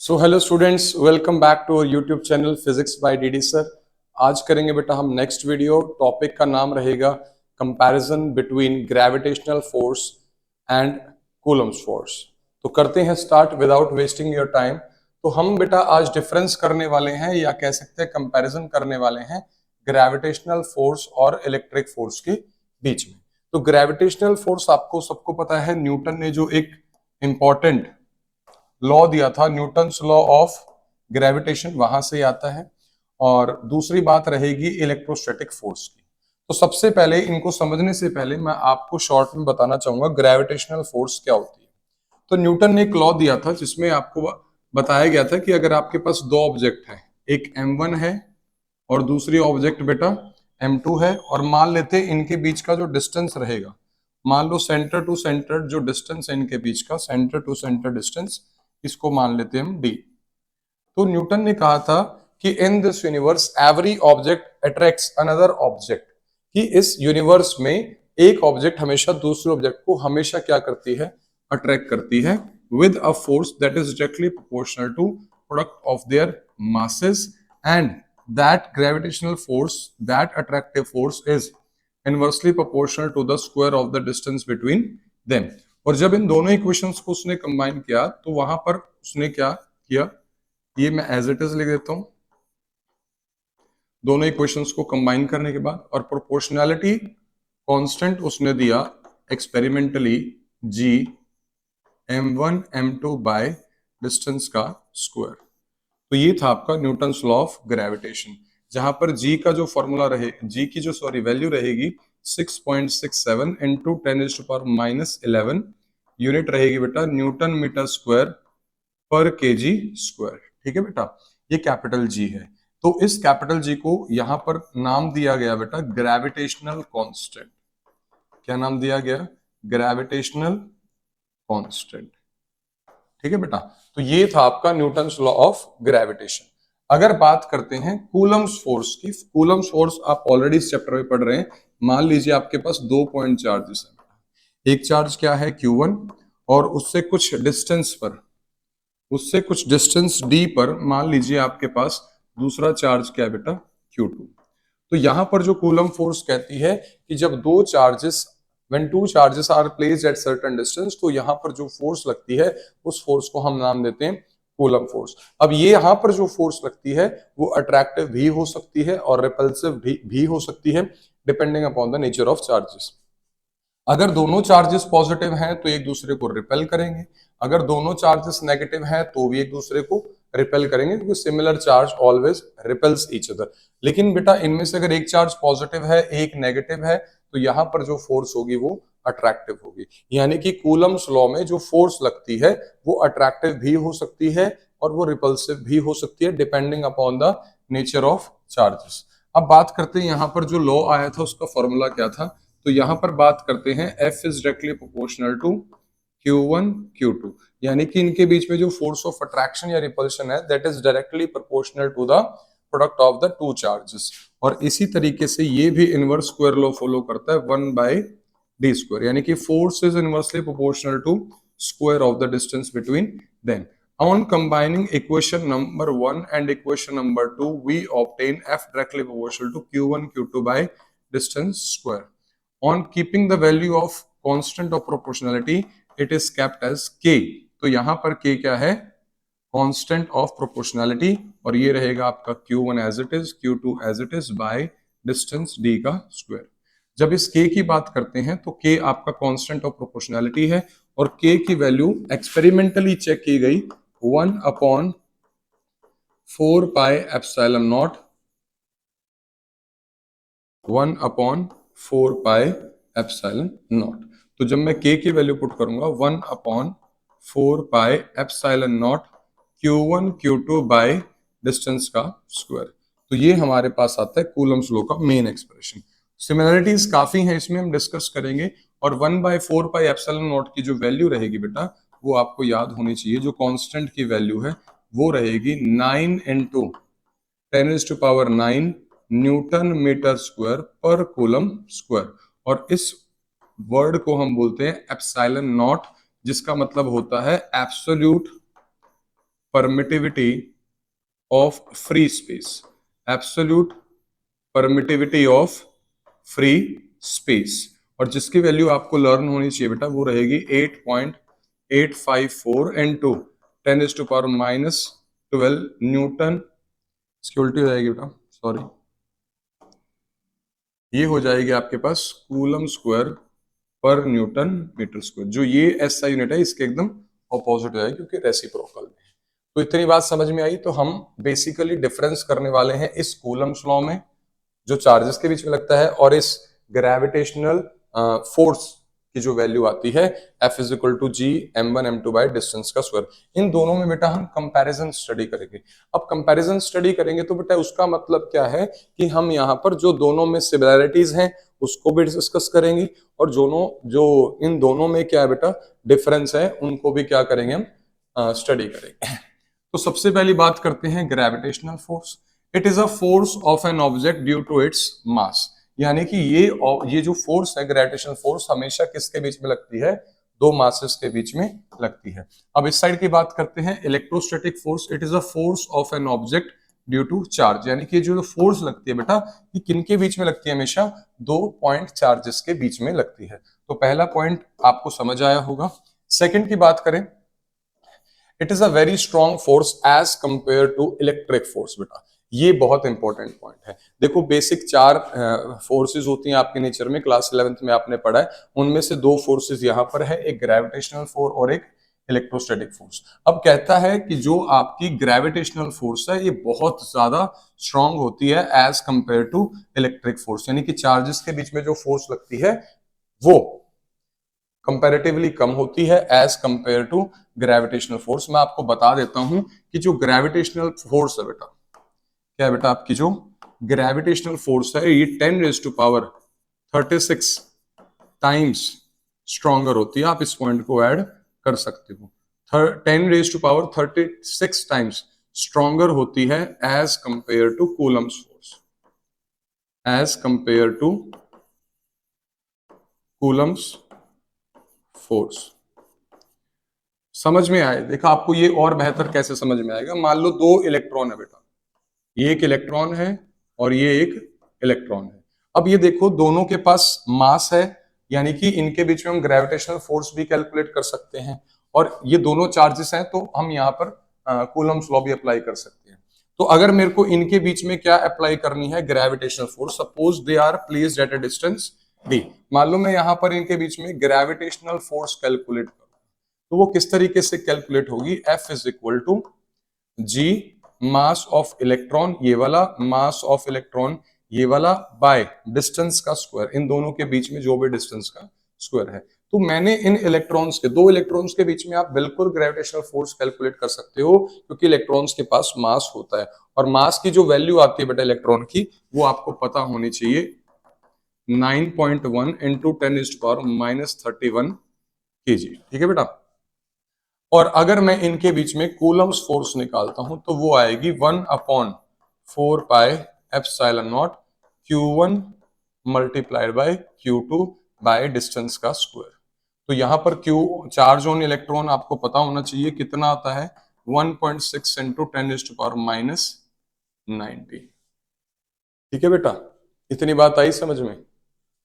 So hello students, welcome back to YouTube channel physics by DD sir. आज करेंगे बेटा हम नेक्स्ट वीडियो। टॉपिक का नाम रहेगा comparison between gravitational force and Coulomb's force. तो करते हैं start without wasting your time. तो हम बेटा आज डिफरेंस करने वाले हैं या कह सकते हैं कंपैरिजन करने वाले हैं ग्रेविटेशनल फोर्स और इलेक्ट्रिक फोर्स के बीच में। तो ग्रेविटेशनल फोर्स आपको सबको पता है, न्यूटन ने जो एक इंपॉर्टेंट लॉ दिया था, न्यूटन्स लॉ ऑफ ग्रेविटेशन, वहां से आता है। और दूसरी बात रहेगी इलेक्ट्रोस्टैटिक फोर्स की। तो सबसे पहले इनको समझने से पहले मैं आपको शॉर्ट में बताना चाहूंगा ग्रेविटेशनल फोर्स क्या होती है। तो न्यूटन ने एक लॉ दिया था जिसमें आपको बताया गया था कि अगर आपके पास दो ऑब्जेक्ट है, एक m1 है और दूसरी ऑब्जेक्ट बेटा m2 है, और मान लेते हैं इनके बीच का जो डिस्टेंस रहेगा, मान लो सेंटर टू सेंटर जो डिस्टेंस है इनके बीच का, सेंटर टू सेंटर डिस्टेंस, इसको मान लेते हैं हम d। तो न्यूटन ने कहा था कि in this universe every object attracts another object, कि इस यूनिवर्स में एक ऑब्जेक्ट हमेशा दूसरे ऑब्जेक्ट को हमेशा क्या करती है, अट्रैक्ट करती है, with a force that is directly proportional to product of their masses, and that gravitational force, that attractive force is inversely proportional to the square of the distance between them. और जब इन दोनों equations को उसने combine किया तो वहां पर उसने क्या किया, ये मैं एज इट इज लिख देता हूं, दोनों इक्वेशंस को कंबाइन करने के बाद, और प्रोपोर्शनैलिटी कांस्टेंट उसने दिया experimentally g m1 m2 by distance का स्क्वायर। तो ये था आपका न्यूटन्स लॉ ऑफ ग्रेविटेशन, जहां पर g का जो फॉर्मूला रहे, g की जो वैल्यू रहेगी 6.67 इंटू 10⁻⁻11 यूनिट रहेगी बेटा न्यूटन मीटर स्क्वायर पर केजी स्क्वायर। ठीक है बेटा, ये कैपिटल जी है। तो इस कैपिटल जी को यहां पर नाम दिया गया बेटा ग्रेविटेशनल कांस्टेंट। क्या नाम दिया गया? Gravitational constant. ठीक है बेटा, तो ये था आपका न्यूटन्स लॉ ऑफ ग्रेविटेशन। अगर बात करते हैं कूलम्स फोर्स की, कूलम्स फोर्स आप ऑलरेडी इस चैप्टर में पढ़ रहे हैं। मान लीजिए आपके पास 2 पॉइंट चार्जेस है, एक चार्ज क्या है Q1, और उससे कुछ डिस्टेंस d पर मान लीजिए आपके पास दूसरा चार्ज क्या है बेटा, Q2। तो यहां पर जो कूलम फोर्स कहती है कि जब दो charges, when two charges are placed at certain distance, तो यहां पर जो फोर्स लगती है उस फोर्स को हम नाम देते हैं कूलम फोर्स। अब ये यहां पर जो फोर्स लगती है वो अट्रैक्टिव भी हो सकती है और रिपल्सिव भी हो सकती है, depending upon the nature of charges. अगर दोनों चार्जेस पॉजिटिव हैं तो एक दूसरे को रिपेल करेंगे, अगर दोनों चार्जेस नेगेटिव हैं तो भी एक दूसरे को रिपेल करेंगे, क्योंकि similar charge always repels each other. लेकिन बेटा इनमें से अगर एक चार्ज पॉजिटिव है एक नेगेटिव है तो यहां पर जो फोर्स होगी वो अट्रैक्टिव होगी। यानी कि कूलम्स लॉ में जो फोर्स लगती है वो अट्रैक्टिव भी हो सकती है और वो रिपल्सिव भी हो सकती है, depending upon the nature of charges. अब बात करते हैं यहां पर जो लॉ आया था उसका फॉर्मूला क्या था। तो यहां पर बात करते हैं F is directly proportional to Q1 Q2, यानी कि इनके बीच में जो फोर्स ऑफ अट्रैक्शन या रिपल्शन है that is directly proportional to the product of the two charges. और इसी तरीके से ये भी इनवर्स स्क्वायर लॉ फॉलो करता है 1/d स्क्वायर, यानी कि force is inversely proportional to square of the distance between them. On combining equation number 1 and equation number 2, we obtain F directly proportional to Q1 Q2 by distance square. On keeping the value of constant of proportionality, it is kept as k। तो यहां पर k क्या है? Constant of proportionality, और ये रहेगा आपका Q1 as it is, Q2 as it is by distance d का स्क्वायर। जब इस k की बात करते हैं तो k आपका कांस्टेंट ऑफ प्रोपोर्शनैलिटी है, और k की वैल्यू एक्सपेरिमेंटली चेक की गई 1/4 pi epsilon not, 1/4 pi epsilon not. तो जब मैं k की वैल्यू पुट करूंगा 1/4 pi epsilon not Q1 Q2 bye distance का स्क्वायर, तो ये हमारे पास आता है कूलम्स लॉ का मेन एक्सप्रेशन। सिमिलरिटीज काफी हैं, इसमें हम डिस्कस करेंगे। और 1/4 पाई एप्सिलॉन नॉट की जो वैल्यू रहेगी बेटा वो आपको याद होनी चाहिए, जो कांस्टेंट की वैल्यू है वो रहेगी 9 इंटू 10⁻⁹ न्यूटन मीटर स्क्वायर पर कूलम स्क्वायर। और इस वर्ड को हम बोलते हैं एप्सिलॉन नॉट, जिसका मतलब होता है absolute permittivity of free space, absolute permittivity of free space, और जिसकी वैल्यू आपको लर्न होनी चाहिए बेटा वो रहेगी 8.854 इनटू 10⁻⁻12 न्यूटन। इसकी उल्टी हो जाएगी बेटा, सॉरी, ये हो जाएगी आपके पास कूलम स्क्वायर पर न्यूटन मीटर स्क्वायर। जो ये एसआई यूनिट है इसके एकदम ऑपोजिट है क्योंकि रेसिप्रोकल में। तो इतनी बात समझ में आई। तो हम बेसिकली डिफरेंस करने वाले हैं इस कूलम्स लॉ में जो चार्जेस के बीच में लगता है और इस ग्रेविटेशनल फोर्स की जो वैल्यू आती है F is equal to G m1 m2 by distance का स्क्वायर। इन दोनों में बेटा हम कंपैरिजन स्टडी करेंगे। अब कंपैरिजन स्टडी करेंगे तो बेटा उसका मतलब क्या है कि हम यहाँ पर जो दोनों में सिमिलैरिटीज हैं उसको भी डिस्कस करेंगे और जो इन दोनों में क्या है बेटा डिफरेंस है उनको भी क्या करेंगे हम स्टडी करेंगे। तो सबसे पहली बात करते हैं gravitational force. It is a force of an object due to its mass, यानी कि ये जो फोर्स है ग्रेविटेशनल फोर्स हमेशा किसके बीच में लगती है, दो मासेस के बीच में लगती है। अब इस साइड की बात करते हैं electrostatic force. It is a force of an object due to charge, यानी कि जो फोर्स लगती है बेटा ये किनके बीच में लगती है, हमेशा दो पॉइंट चार्जेस के बीच में लगती है। तो पहला पॉइंट आपको समझ आया होगा। सेकंड की बात करें, it is a very strong force as compare to electric force. बेटा ये बहुत इंपॉर्टेंट पॉइंट है। देखो बेसिक चार फोर्सेस होती हैं आपके नेचर में, क्लास 11th में आपने पढ़ा है। उनमें से दो फोर्सेस यहां पर है, एक ग्रेविटेशनल फोर्स और एक इलेक्ट्रोस्टैटिक फोर्स। अब कहता है कि जो आपकी ग्रेविटेशनल फोर्स है ये बहुत ज्यादा स्ट्रांग होती है as compare to electric force, यानी कि चार्जेस के बीच में जो फोर्स लगती है वो कंपैरेटिवली कम होती है as compare to gravitational force. मैं आपको बता देता हूं कि जो ग्रेविटेशनल फोर्स है बेटा, क्या है बेटा, आपकी जो ग्रेविटेशनल फोर्स है ये 10⁻36 टाइम्स स्ट्रॉन्गर होती है। आप इस पॉइंट को ऐड कर सकते हो। 10⁻36 टाइम्स स्ट्रॉन्गर होती है as compare to Coulomb's force, as compare to Coulomb's force. समझ में आए? देखा आपको ये और बेहतर कैसे समझ में आएगा। मान लो दो इलेक्ट्रॉन है बेटा, ये एक इलेक्ट्रॉन है और ये एक इलेक्ट्रॉन है। अब ये देखो दोनों के पास मास है, यानी कि इनके बीच में हम ग्रेविटेशनल फोर्स भी कैलकुलेट कर सकते हैं और ये दोनों चार्जेस हैं तो हम यहाँ पर कूलम्स लॉ भी अप्लाई कर सकते हैं। तो अगर मेरे को इनके बीच में क्या अप्लाई करनी है, gravitational force, suppose they are placed at a distance d, मान लो मैं यहाँ पर इनके बीच में ग्रेविटेशनल फोर्स कैलकुलेट करूँ तो वो किस तरीके से कैलकुलेट होगी, F is equal to G mass of electron ये वाला, मास ऑफ इलेक्ट्रॉन ये वाला, बाय डिस्टेंस का स्क्वायर, इन दोनों के बीच में जो भी डिस्टेंस का स्क्वायर है। तो मैंने इन इलेक्ट्रॉन्स के, दो इलेक्ट्रॉन्स के बीच में आप बिल्कुल ग्रेविटेशनल फोर्स कैलकुलेट कर सकते हो क्योंकि इलेक्ट्रॉन्स के पास मास होता है और मास की जो वैल्यू आती है बेटा इलेक्ट्रॉन की वो आपको पता होनी चाहिए 9.1 इंटू 10⁻31 kg। ठीक है बेटा। और अगर मैं इनके बीच में कूलम्स फोर्स निकालता हूं तो वो आएगी 1/4πε0 Q1 multiplied by Q2 bye distance का स्क्वायर। तो यहां पर Q चार्ज ऑन इलेक्ट्रॉन आपको पता होना चाहिए कितना आता है, 1.6 इंटू 10⁻90। ठीक है बेटा, इतनी बात आई समझ में।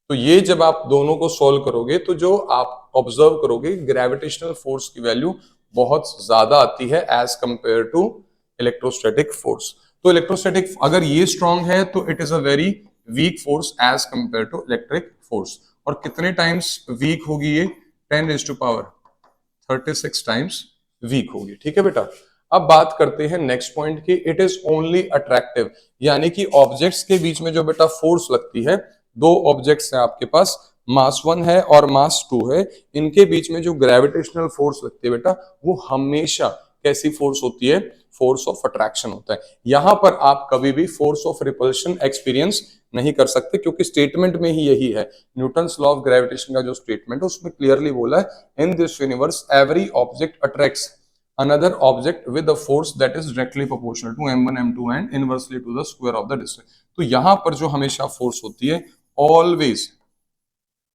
तो ये जब आप दोनों को सॉल्व करोगे तो जो आप ऑब्जर्व करोगे ग्रेविटेशनल फोर्स की वैल्यू बहुत ज्यादा आती है as compare to electrostatic force. तो इलेक्ट्रोस्टैटिक अगर ये स्ट्रांग है तो it is a very weak force as compare to electric force. और कितने टाइम्स वीक होगी ये, 10⁻36 टाइम्स वीक होगी। ठीक है बेटा। अब बात करते हैं नेक्स्ट पॉइंट की, इट इज ओनली अट्रैक्टिव, यानी कि ऑब्जेक्ट्स के बीच में जो बेटा फोर्स लगती है, दो ऑब्जेक्ट्स हैं आपके पास, मास 1 है और मास 2 है, इनके बीच में जो ग्रेविटेशनल फोर्स लगती है बेटा वो हमेशा कैसी फोर्स होती है, फोर्स ऑफ अट्रैक्शन होता है। यहां पर आप कभी भी फोर्स ऑफ रिपल्शन एक्सपीरियंस नहीं कर सकते क्योंकि स्टेटमेंट में ही यही है, न्यूटन्स लॉ ऑफ ग्रेविटेशन का जो स्टेटमेंट है उसमें क्लियरली बोला है, in this universe every object attracts another object with a force that is directly proportional to m1 m2 and inversely to the square of the distance। तो यहां पर जो हमेशा फोर्स होती है ऑलवेज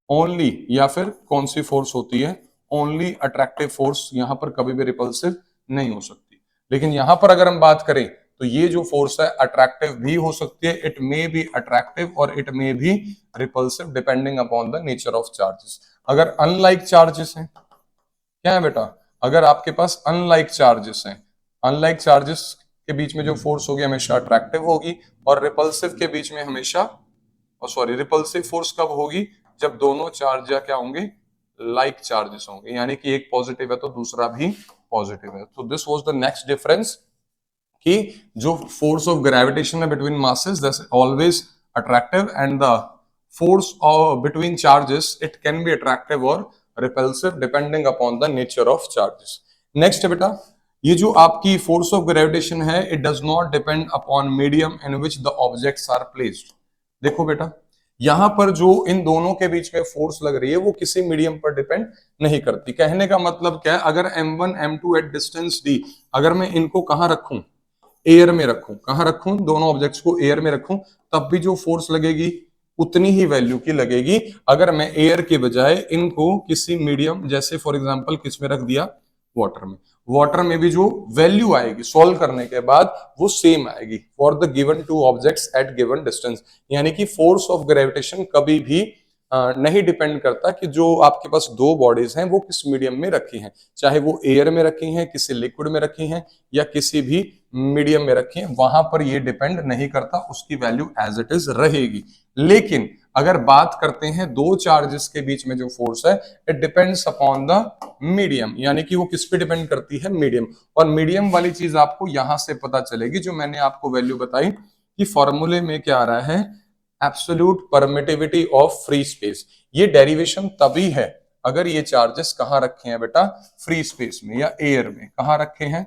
ओनली, या फिर कौन सी फोर्स होती है, ओनली अट्रैक्टिव फोर्स, यहां पर कभी भी रिपल्सिव नहीं हो सकती। लेकिन यहां पर अगर हम बात करें तो ये जो फोर्स है अट्रैक्टिव भी हो सकती है, इट मे बी अट्रैक्टिव और it may be repulsive depending upon the nature of charges. अगर अनलाइक चार्जेस हैं, क्या है बेटा, अगर आपके पास अनलाइक चार्जेस हैं, अनलाइक चार्जेस के बीच में जो फोर्स होगी हमेशा अट्रैक्टिव होगी, और रिपल्सिव के बीच में हमेशा, सॉरी, रिपल्सिव फोर्स कब होगी, जब दोनों चार्ज या क्या होंगे, लाइक चार्जेस होंगे, यानी कि एक पॉजिटिव है तो दूसरा भी पॉजिटिव है। तो this was the next difference कि जो फोर्स ऑफ ग्रेविटेशन है between masses that's always attractive, and the force between charges it can be attractive और repulsive depending upon the nature of charges. Next बेटा, ये जो आपकी फोर्स ऑफ ग्रेविटेशन है it does not depend upon medium in which the objects are placed. देखो बेटा, यहां पर जो इन दोनों के बीच में फोर्स लग रही है वो किसी मीडियम पर डिपेंड नहीं करती। कहने का मतलब क्या है, अगर m1 m2 at distance d, अगर मैं इनको कहां रखूं, एयर में रखूं, कहां रखूं, दोनों ऑब्जेक्ट्स को एयर में रखूं, तब भी जो फोर्स लगेगी उतनी ही वैल्यू की लगेगी। अगर मैं एयर के बजाय इनको किसी मीडियम, जैसे फॉर एग्जांपल किस में रख दिया, वाटर में, वाटर में भी जो वैल्यू आएगी सॉल्व करने के बाद वो सेम आएगी for the given two objects at given distance. यानी कि फोर्स ऑफ ग्रेविटेशन कभी भी नहीं डिपेंड करता कि जो आपके पास दो बॉडीज हैं वो किस मीडियम में रखी हैं, चाहे वो एयर में रखी हैं, किसी लिक्विड में रखी हैं, या किसी भी मीडियम में रखी हैं, वहां पर ये डिपेंड नहीं करता, उसकी वैल्यू एज इट इज रहेगी। लेकिन अगर बात करते हैं दो चार्जेस के बीच में जो फोर्स है it depends upon the medium, यानी कि वो किस पे डिपेंड करती है, मीडियम। और मीडियम वाली चीज आपको यहां से पता चलेगी, जो मैंने आपको वैल्यू बताई कि फॉर्मूले में क्या आ रहा है, absolute permittivity of free space. ये डेरिवेशन तभी है अगर ये चार्जेस कहां रखे हैं बेटा, फ्री स्पेस में या एयर में, कहां रखे हैं,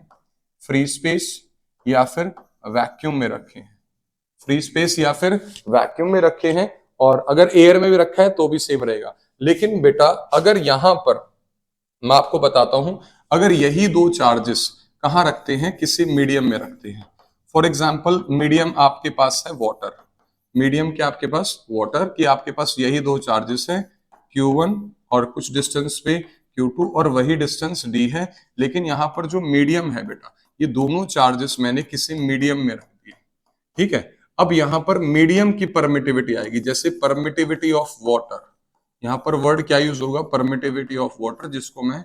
फ्री स्पेस या फिर वैक्यूम में रखे हैं, फ्री स्पेस या फिर वैक्यूम में रखे हैं, और अगर एयर में भी रखा है तो भी सेम रहेगा। लेकिन बेटा अगर यहां पर मैं आपको बताता हूं, अगर यही दो चार्जेस कहां रखते हैं, किसी मीडियम में रखते हैं, फॉर एग्जांपल मीडियम आपके पास है वाटर, मीडियम क्या आपके पास, वाटर, कि आपके पास यही दो चार्जेस हैं Q1 और कुछ डिस्टेंस पे Q2 और वही डिस्टेंस D है, लेकिन यहां पर जो मीडियम है बेटा, ये दोनों चार्जेस मैंने किसी मीडियम में रख दिए, ठीक है। अब यहां पर मीडियम की परमिटिविटी आएगी, जैसे परमिटिविटी ऑफ वाटर, यहां पर वर्ड क्या यूज होगा, परमिटिविटी ऑफ वाटर, जिसको मैं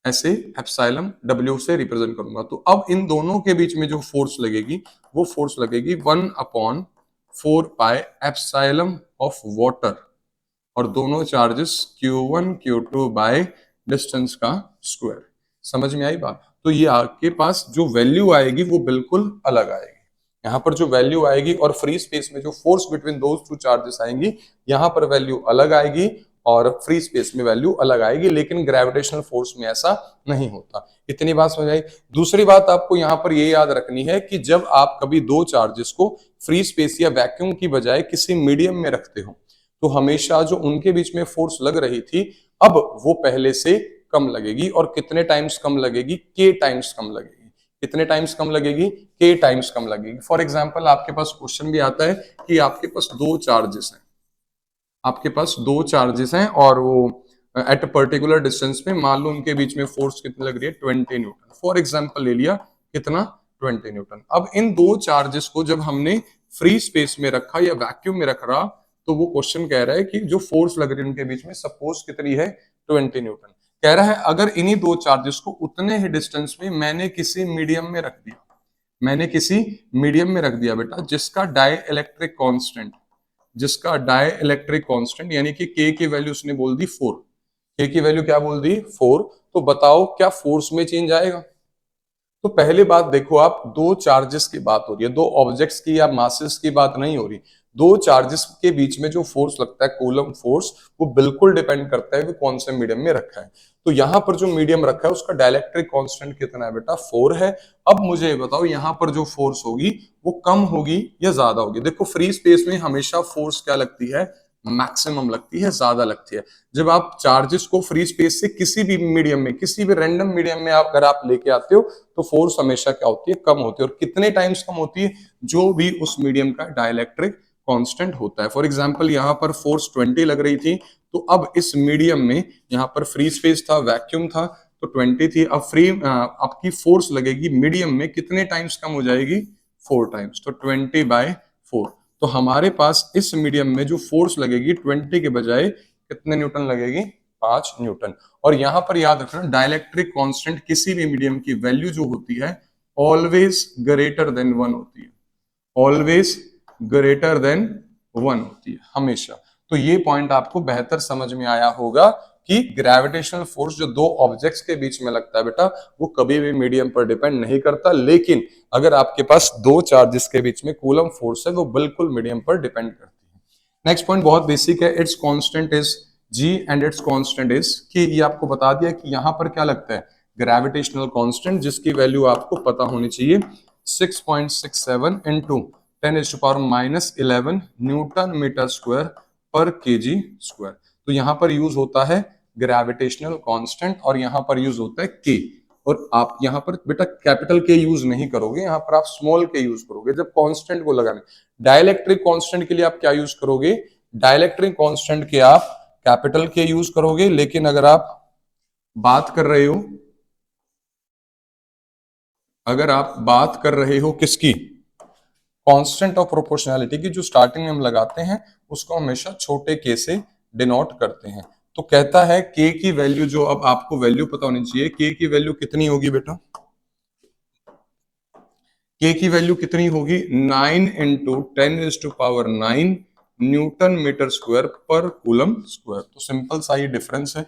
ऐसे एप्सिलॉन W से रिप्रेजेंट करूंगा। तो अब इन दोनों के बीच में जो फोर्स लगेगी वो फोर्स लगेगी 1/4 पाई एप्सिलॉन ऑफ वाटर, और दोनों charges Q1 Q2 bye distance का स्क्वायर। समझ में आई बात? तो ये आपके पास जो वैल्यू आएगी वो बिल्कुल अलग आएगी, यहाँ पर जो वैल्यू आएगी, और फ्री स्पेस में जो force between those two charges आएंगी, यहाँ पर वैल्यू अलग आएगी और फ्री स्पेस में वैल्यू अलग आएगी। लेकिन ग्रेविटेशनल फोर्स में ऐसा नहीं होता। इतनी बात समझ आई। दूसरी बात आपको यहाँ पर ये याद रखनी है कि जब आप कभी दो चार्जेस को फ्री स्पेस या वैक्यूम की बजाय किसी मीडियम में रखते हो, तो हमेशा जो उनके बीच में फोर्स लग रही थी अब वो पहले से कम लगेगी। और कितने टाइम्स कम लगेगी, के टाइम्स कम लगेगी। कितने टाइम्स कम लगेगी, के टाइम्स कम लगेगी। फॉर एग्जांपल आपके पास क्वेश्चन भी आता है कि आपके पास दो चार्जेस हैं, आपके पास दो चार्जेस हैं और वो एट अ पर्टिकुलर डिस्टेंस में, मान लो उनके बीच में फोर्स कितनी लग रही है, 20 न्यूटन। फॉर एग्जांपल ले लिया, कितना, 20 न्यूटन। अब इन दो चार्जेस को जब हमने फ्री स्पेस में रखा या वैक्यूम में रख रहा, तो वो क्वेश्चन कह रहा है कि जो फोर्स लग रही है उनके बीच में, सपोज कितनी है, 20 न्यूटन। कह रहा है अगर इन्हीं दो चार्जेस को उतने ही डिस्टेंस में मैंने किसी मीडियम में रख दिया, मैंने किसी मीडियम में रख दिया बेटा, जिसका डाई इलेक्ट्रिक कॉन्स्टेंट, जिसका डाई इलेक्ट्रिक कॉन्स्टेंट यानी कि के की वैल्यू उसने बोल दी 4, के की वैल्यू क्या बोल दी, 4। तो बताओ क्या फोर्स में चेंज आएगा? तो पहली बात देखो, आप दो चार्जेस की बात हो रही है, दो ऑब्जेक्ट्स की या मासेस की बात नहीं हो रही। दो चार्जेस के बीच में जो फोर्स लगता है, कूलम फोर्स, वो बिल्कुल डिपेंड करता है कि कौन से मीडियम में रखा है। तो यहां पर जो मीडियम रखा है उसका डाइलेक्ट्रिक कांस्टेंट कितना है बेटा, 4 है। अब मुझे बताओ यहां पर जो फोर्स होगी वो कम होगी या ज्यादा होगी? देखो फ्री स्पेस में हमेशा फोर्स क्या लगती है, मैक्सिमम लगती है, ज्यादा लगती है। जब आप चार्जेस को फ्री स्पेस से किसी भी मीडियम में, किसी भी रैंडम मीडियम में अगर आप लेके आते हो, तो फोर्स हमेशा क्या होती है, कम होती है। और कितने टाइम्स कम होती है? जो भी उस मीडियम का डाइलेक्ट्रिक कांस्टेंट होता है। फॉर एग्जांपल यहाँ पर फोर्स 20 लग रही थी, तो अब इस मीडियम में यहाँ पर फ्री स्पेस था, वैक्यूम था, तो 20 थी, अब फ्री आपकी फोर्स लगेगी मीडियम में कितने टाइम्स कम हो जाएगी, 4 टाइम्स, तो 20/4। तो हमारे पास इस मीडियम में जो फोर्स लगेगी 20 के बजाय कितने न्यूटन लगेगी, 5 न्यूटन। और यहां पर याद रखना डाइलेक्ट्रिक कांस्टेंट किसी भी मीडियम की वैल्यू जो होती है ऑलवेज ग्रेटर देन 1 होती है, ऑलवेज ग्रेटर देन 1 होती है हमेशा। तो ये पॉइंट आपको बेहतर समझ में आया होगा कि ग्रेविटेशनल फोर्स जो दो ऑब्जेक्ट्स के बीच में लगता है बेटा वो कभी भी मीडियम पर डिपेंड नहीं करता, लेकिन अगर आपके पास दो चार्जेस के बीच में कूलम फोर्स है वो बिल्कुल मीडियम पर डिपेंड करती है। नेक्स्ट पॉइंट बहुत बेसिक है, its constant is G and its constant is, कि ये आपको बता दिया कि यहां पर क्या लगता है ग्रेविटेशनल कांस्टेंट जिसकी वैल्यू आपको पता होनी चाहिए 6.67 इंटू 10⁻⁻11 न्यूटन मीटर स्क्वायर पर केजी स्क्वायर। तो यहां पर यूज होता है ग्रेविटेशनल कांस्टेंट और यहां पर यूज होता है के, और आप यहां पर बेटा कैपिटल के यूज नहीं करोगे, यहां पर आप स्मॉल के यूज करोगे जब कांस्टेंट को लगाने। डाइलेक्ट्रिक कांस्टेंट के लिए आप क्या यूज करोगे, डाइलेक्ट्रिक कांस्टेंट के आप कैपिटल के यूज करोगे, लेकिन अगर आप बात कर रहे हो, अगर आप बात कर रहे हो किसकी, कांस्टेंट ऑफ प्रोपोर्शनैलिटी की, जो स्टार्टिंग में हम लगाते हैं उसको हमेशा छोटे के से डिनोट करते हैं। तो कहता है के की वैल्यू, जो अब आपको वैल्यू पता होनी चाहिए, के की वैल्यू कितनी होगी बेटा, के की वैल्यू कितनी होगी 9 इंटू 10⁻⁹ न्यूटन मीटर स्क्वायर पर कूलम स्क्वायर। तो सिंपल सा ही डिफरेंस है।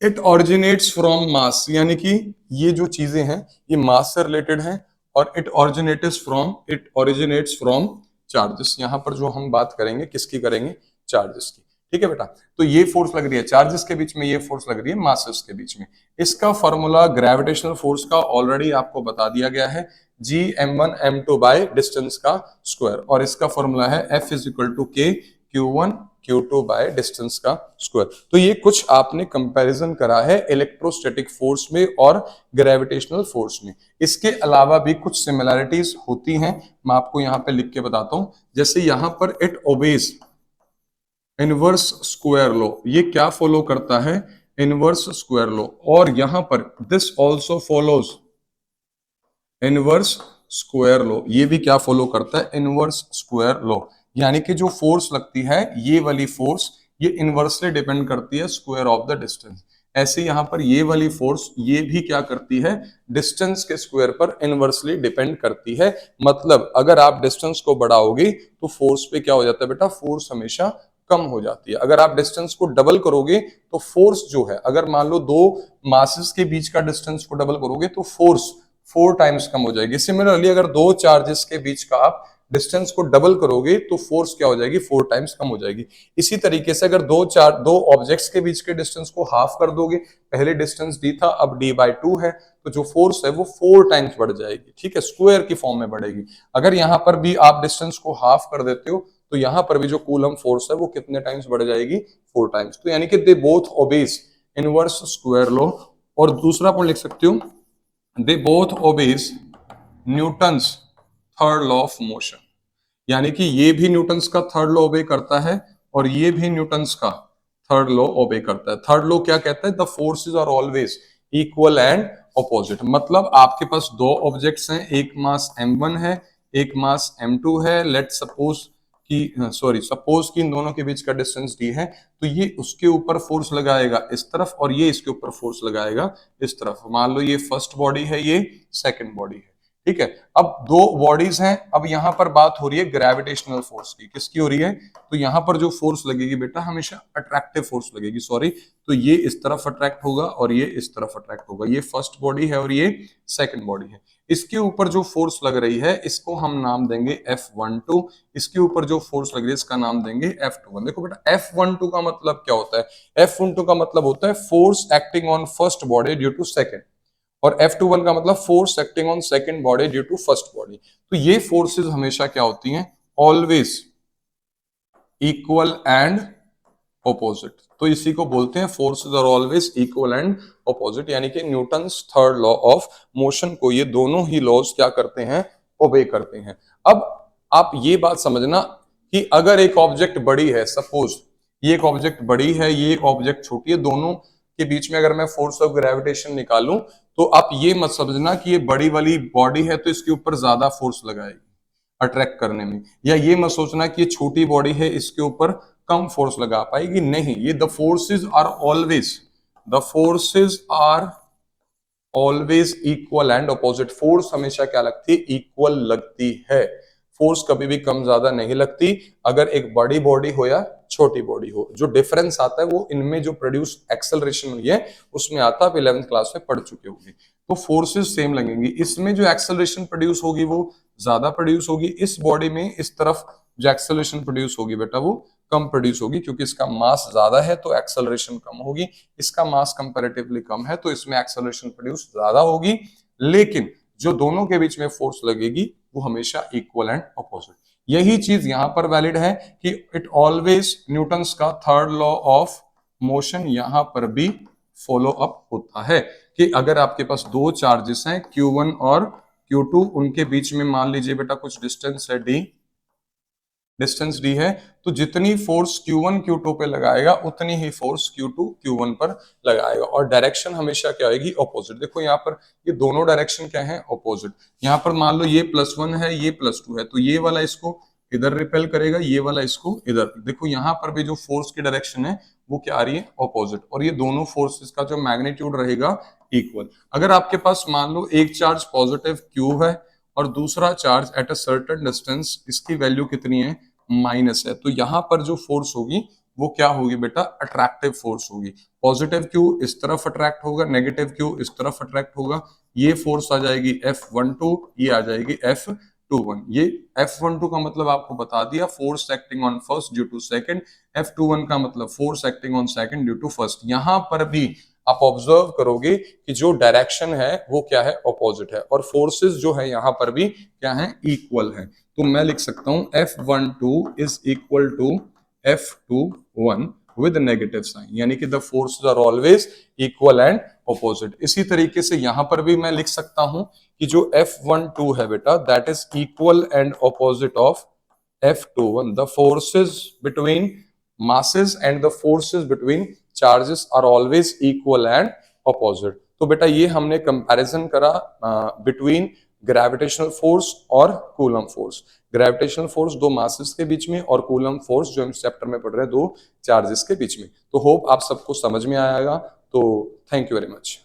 इट ऑरिजिनेट्स फ्रॉम मास, यानी कि ये जो चीजें हैं ये मास से रिलेटेड हैं, और इट ऑरिजिनेट्स फ्रॉम चार्जेस। यहां पर जो हम बात करेंगे किसकी करेंगे, चार्जेस की। ठीक है बेटा, तो ये फोर्स लग रही है चार्जेस के बीच में, ये फोर्स लग रही है मासेस के बीच में। इसका फॉर्मूला ग्रेविटेशनल फोर्स का ऑलरेडी आपको बता दिया गया है, जी m1 m2 बाय डिस्टेंस का स्क्वायर, और इसका फॉर्मूला है F इज इक्वल टू के Q1 Q2 बाय डिस्टेंस का स्क्वायर। तो ये कुछ आपने कंपैरिजन करा है इलेक्ट्रोस्टैटिक फोर्स में और ग्रेविटेशनल फोर्स में। इसके अलावा भी कुछ सिमिलैरिटीज होती हैं, मैं आपको यहाँ पे लिख के बताता हूं। जैसे यहाँ पर it obeys inverse square law, ये क्या फॉलो करता है, इनवर्स स्क्वायर लॉ। और यहां पर this also follows inverse square law, ये भी क्या फॉलो करता है, इनवर्स स्क्वायर लॉ। यानी कि जो फोर्स लगती है ये वाली फोर्स ये इनवर्सली डिपेंड करती है स्क्वायर ऑफ द डिस्टेंस। ऐसे यहां पर ये वाली फोर्स ये भी क्या करती है, डिस्टेंस के स्क्वायर पर इनवर्सली डिपेंड करती है। मतलब अगर आप डिस्टेंस को बढ़ाओगे तो फोर्स पे क्या हो जाता है बेटा, फोर्स हमेशा कम हो जाती है। अगर आप डिस्टेंस को डबल करोगे तो फोर्स जो है, अगर मान लो दो मासेस के बीच का डिस्टेंस को डबल करोगे तो फोर्स 4 टाइम्स कम हो जाएगी। सिमिलरली अगर दो चार्जेस के बीच का आप डिस्टेंस को डबल करोगे तो फोर्स क्या हो जाएगी, 4 टाइम्स कम हो जाएगी। इसी तरीके से अगर दो ऑब्जेक्ट्स के बीच के डिस्टेंस को हाफ कर दोगे, पहले डिस्टेंस d था अब d/2 है, तो जो फोर्स है वो 4 टाइम्स बढ़ जाएगी। ठीक है, स्क्वायर की फॉर्म में बढ़ेगी। अगर यहां पर भी आप डिस्टेंस को हाफ कर देते हो तो यहां पर भी जो कूलम फोर्स है वो कितने टाइम्स बढ़ जाएगी, 4 टाइम्स। तो यानी कि they both obeys inverse square law. और दूसरा पॉइंट लिख सकते हो, they both obeys Newton's third law of motion. यानी कि ये भी न्यूटन्स का थर्ड लॉ ओबे करता है और ये भी न्यूटन्स का थर्ड लॉ ओबे करता है। थर्ड लॉ क्या कहता है, the forces are always equal and opposite. मतलब आपके पास दो ऑब्जेक्ट्स हैं, एक मास m1 है एक मास m2 है। लेट सपोज सपोज कि इन दोनों के बीच का डिस्टेंस d है, तो ये उसके ऊपर फोर्स लगाएगा इस तरफ और ये इसके ऊपर फोर्स लगाएगा इस तरफ। मान लो ये फर्स्ट बॉडी है, ये सेकंड बॉडी है। ठीक है, अब दो बॉडीज हैं, अब यहां पर बात हो रही है ग्रेविटेशनल फोर्स की। किसकी हो रही है, तो यहां पर जो फोर्स लगेगी बेटा हमेशा अट्रैक्टिव फोर्स लगेगी, सॉरी, तो ये इस तरफ अट्रैक्ट होगा और ये इस तरफ अट्रैक्ट होगा। ये फर्स्ट बॉडी है और ये सेकंड बॉडी है। इसके ऊपर जो फोर्स लग रही है इसको हम नाम देंगे F12, इसके ऊपर जो फोर्स लग रही है इसका नाम देंगे F21। देखो बेटा F12 का मतलब क्या होता है, F12 का मतलब होता है force acting on first body due to second, और F21 का मतलब force acting on second body due to first body. तो ये फोर्सेस हमेशा क्या होती हैं, ऑलवेज इक्वल एंड ऑपोजिट। तो इसी को बोलते हैं forces are always equal and opposite, यानी कि Newton's third law of motion को ये दोनों ही लॉज क्या करते हैं, ओबे करते हैं। अब आप ये बात समझना कि अगर एक ऑब्जेक्ट बड़ी है, सपोज ये एक ऑब्जेक्ट बड़ी है ये एक ऑब्जेक्ट छोटी है, दोनों के बीच में अगर मैं फोर्स ऑफ ग्रेविटेशन निकालूं तो आप ये मत समझना कि ये बड़ी वाली बॉडी है तो इसके ऊपर ज्यादा फोर्स लगाएगी अट्रैक्ट करने में, या ये मत सोचना कि ये छोटी बॉडी है इसके ऊपर कम फोर्स लगा पाएगी। नहीं, ये the forces are always equal and opposite. Force हमेशा क्या लगती है? इक्वल लगती है। फोर्स कभी भी कम ज्यादा नहीं लगती, अगर एक बड़ी बॉडी हो या छोटी बॉडी हो। जो डिफरेंस आता है वो इनमें जो प्रोड्यूस एक्सेलरेशन हुई है उसमें आता है, आप 11th क्लास में पढ़ चुके होंगे। तो फोर्सेस सेम लगेंगी, इसमें जो एक्सेलरेशन प्रोड्यूस होगी वो ज्यादा प्रोड्यूस होगी, इस बॉडी में इस तरफ जो एक्सेलरेशन प्रोड्यूस होगी बेटा वो कम प्रोड्यूस होगी, क्योंकि इसका मास ज्यादा है तो एक्सेलरेशन कम होगी, इसका मास कंपैरेटिवली कम है तो इसमें एक्सेलरेशन प्रोड्यूस ज्यादा होगी। लेकिन जो दोनों के बीच में फोर्स लगेगी वो हमेशा इक्वल एंड अपोजिट। यही चीज यहां पर वैलिड है कि इट ऑलवेज न्यूटन्स का थर्ड लॉ ऑफ मोशन यहां पर भी फॉलो अप होता है कि अगर आपके पास दो चार्जेस हैं Q1 और Q2, उनके बीच में मान लीजिए बेटा कुछ डिस्टेंस है डिस्टेंस d है, तो जितनी फोर्स Q1 Q2 पे लगाएगा उतनी ही फोर्स Q2 Q1 पर लगाएगा, और डायरेक्शन हमेशा क्या आएगी? ऑपोजिट। देखो यहाँ पर ये दोनों डायरेक्शन क्या है? ऑपोजिट। यहाँ पर मान लो ये +1 है ये +2 है, तो ये वाला इसको इधर रिपेल करेगा, ये वाला इसको इधर। देखो यहाँ पर भी जो फोर्स की डायरेक्शन है वो क्या आ रही है? ऑपोजिट। और ये दोनों फोर्सेस का जो मैग्नीट्यूड रहेगा इक्वल। अगर आपके पास मान लो एक चार्ज पॉजिटिव Q है और दूसरा charge at a certain distance, इसकी वैल्यू कितनी है? माइनस है, तो यहां पर जो फोर्स होगी वो क्या होगी बेटा? अट्रैक्टिव फोर्स होगी। पॉजिटिव Q इस तरफ अट्रैक्ट होगा, नेगेटिव Q इस तरफ अट्रैक्ट होगा। ये फोर्स आ जाएगी F12, ये आ जाएगी F21। ये F12 का मतलब आपको बता दिया, force acting on first due to second. F21 का मतलब force acting on second due to first. यहां पर भी आप ऑब्जर्व करोगे कि जो डायरेक्शन है वो क्या है? ऑपोजिट है, और फोर्सेस जो है यहां पर भी क्या है? इक्वल है। तो मैं लिख सकता हूं F12 is equal to F21 with negative sign, यानी कि the forces are always equal and opposite. इसी तरीके से यहां पर भी मैं लिख सकता हूं कि जो F12 है बेटा that is equal and opposite of F21। The forces between masses and the forces between charges are always equal and opposite। तो बेटा ये हमने कंपैरिजन करा बिटवीन ग्रेविटेशनल फोर्स और कूलम फोर्स। ग्रेविटेशनल फोर्स दो मासेस के बीच में और कूलम फोर्स जो हम चैप्टर में पढ़ रहे हैं दो चार्जेस के बीच में। तो होप आप सबको समझ में आएगा। तो थैंक यू वेरी मच।